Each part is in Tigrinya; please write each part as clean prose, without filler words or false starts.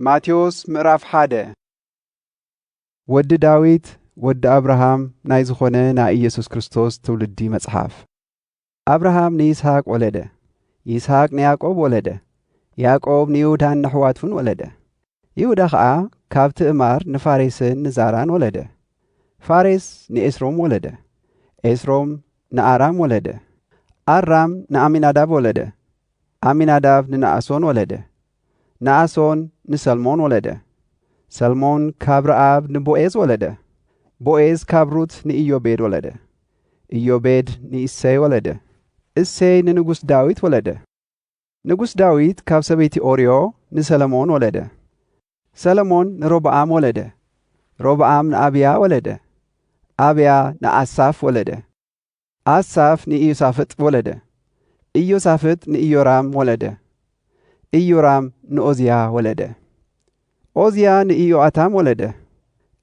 ማቴዎስ ምዕራፍ 1 ወዲ ዳዊት ወዲ አብርሃም ናይ ዝኾነ ናይ ኢየሱስ ክርስቶስ ትውልዲ መጽሓፍ። አብርሃም ንይስሐቅ ወለደ፣ ይስሐቅ ንያዕቆብ ወለደ፣ ያዕቆብ ንይሁዳን ንኣሕዋቱን ወለደ፣ ይሁዳ ኸዓ ካብ ትዕማር ንፋሬስን ንዛራን ወለደ፣ ፋሬስ ንኤስሮም ወለደ፣ ኤስሮም ንኣራም ወለደ፣ ኣራም ንኣሚናዳብ ወለደ፣ ኣሚናዳብ ንነአሶን ወለደ፣ ነአሶን ንሰልሞን ወለደ፣ ሰልሞን ካብ ረአብ ንቦኤዝ ወለደ፣ ቦኤዝ ካብ ሩት ንኢዮቤድ ወለደ፣ ኢዮቤድ ንእሴይ ወለደ፣ እሴይ ንንጉስ ዳዊት ወለደ፣ ንጉስ ዳዊት ካብ ሰበይቲ ኦርዮ ንሰለሞን ወለደ፣ ሰለሞን ንሮብዓም ወለደ፣ ሮብዓም ንአብያ ወለደ፣ አብያ ንአሳፍ ወለደ፣ አሳፍ ንኢዮሳፍጥ ወለደ፣ ኢዮሳፍጥ ንኢዮራም ወለደ፣ ኢዮራም ንኦዝያ ወለደ፣ ኦዝያ ንኢዮአታም ወለደ፣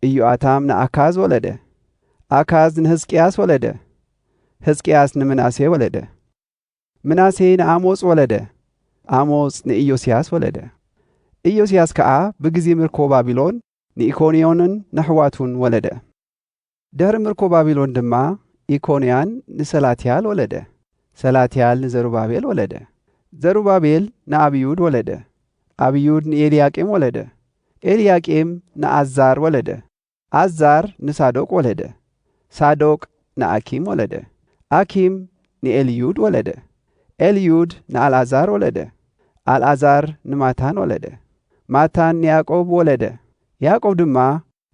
ኢዮአታም ንአካዝ ወለደ፣ አካዝ ንሕዝቅያስ ወለደ፣ ሕዝቅያስ ንምናሴ ወለደ፣ ምናሴ ንአሞጽ ወለደ፣ አሞጽ ንኢዮስያስ ወለደ፣ ኢዮስያስ ከዓ ብጊዜ ምርኮ ባቢሎን ንኢኮንዮንን ንኣሕዋቱን ወለደ። ድሕሪ ምርኮ ባቢሎን ድማ ኢኮንያን ንሰላትያል ወለደ፣ ሰላትያል ንዘሩባቤል ወለደ፣ ዘሩባቤል ንአብዩድ ወለደ፣ አብዩድ ንኤልያቄም ወለደ፣ ኤልያቄም ንአዛር ወለደ፣ አዛር ንሳዶቅ ወለደ፣ ሳዶቅ ንአኪም ወለደ፣ አኪም ንኤልዩድ ወለደ፣ ኤልዩድ ንአልዓዛር ወለደ፣ አልዓዛር ንማታን ወለደ፣ ማታን ንያዕቆብ ወለደ፣ ያዕቆብ ድማ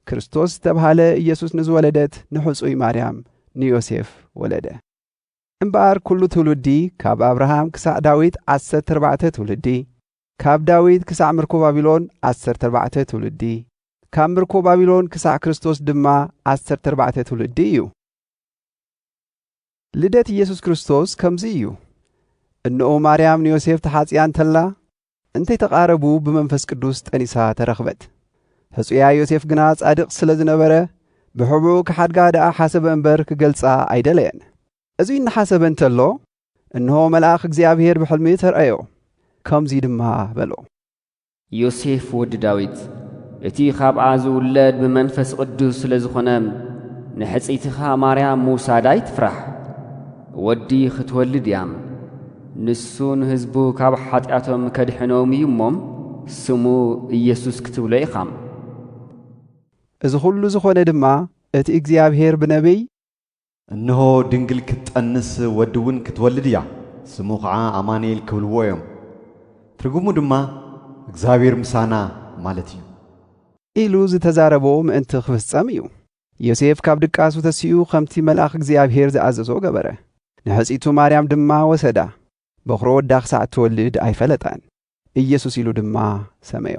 ክርስቶስ ዝተብሃለ ኢየሱስ ንዝወለደት ንሕጹይ ማርያም ንዮሴፍ ወለደ። እምበኣር ኩሉ ትውልዲ ካብ አብርሃም ክሳዕ ዳዊት 14 ትውልዲ፣ ካብ ዳዊት ክሳዕ ምርኮ ባቢሎን 14 ትውልዲ፣ ካብ ምርኮ ባቢሎን ክሳዕ ክርስቶስ ድማ 14 ትውልዲ እዩ። ልደት ኢየሱስ ክርስቶስ ከምዚ እዩ። እንኦ ማርያም ንዮሴፍ ተሓጽያ እንተላ እንተይተቓረቡ ብመንፈስ ቅዱስ ጠኒሳ ተረኽበት። ሕጹያ ዮሴፍ ግና ጻድቕ ስለ ዝነበረ ብሕቡኡ ክሓድጋ ደኣ ሓሰበ እምበር ክገልጻ ኣይደለየን። እዙይ እናሓሰበ እንተሎ እንሆ መልአኽ እግዚኣብሔር ብሕልሚ ተርአዮ፣ ከምዚ ድማ በሎ፣ ዮሴፍ ወዲ ዳዊት እቲ ካብኣ ዝውለድ ብመንፈስ ቅዱስ ስለ ዝኾነ ንሕፂትኻ ማርያም ምውሳድ ኣይትፍራሕ። ወዲ ክትወልድ እያ፣ ንሱን ህዝቡ ካብ ኃጢአቶም ከድሕኖም እዩ እሞም ስሙ ኢየሱስ ክትብሎ ኢኻ። እዚ ኩሉ ዝኾነ ድማ እቲ እግዚኣብሔር ብነቢይ እንሆ ድንግል ክትጠንስ ወዲ እውን ክትወልድ እያ፣ ስሙ ከዓ አማኑኤል ክብልዎ እዮም። ትርጉሙ ድማ እግዚአብሔር ምሳና ማለት እዩ ኢሉ ዝተዛረቦ ምእንቲ ክፍጸም እዩ። ዮሴፍ ካብ ድቃሱ ተሲኡ ከምቲ መልአኽ እግዚኣብሔር ዝኣዘዞ ገበረ። ንሕፂቱ ማርያም ድማ ወሰዳ፣ በኽሮ ወዳ ክሳዕ ትወልድ ኣይፈለጣን። ኢየሱስ ኢሉ ድማ ሰመዮ።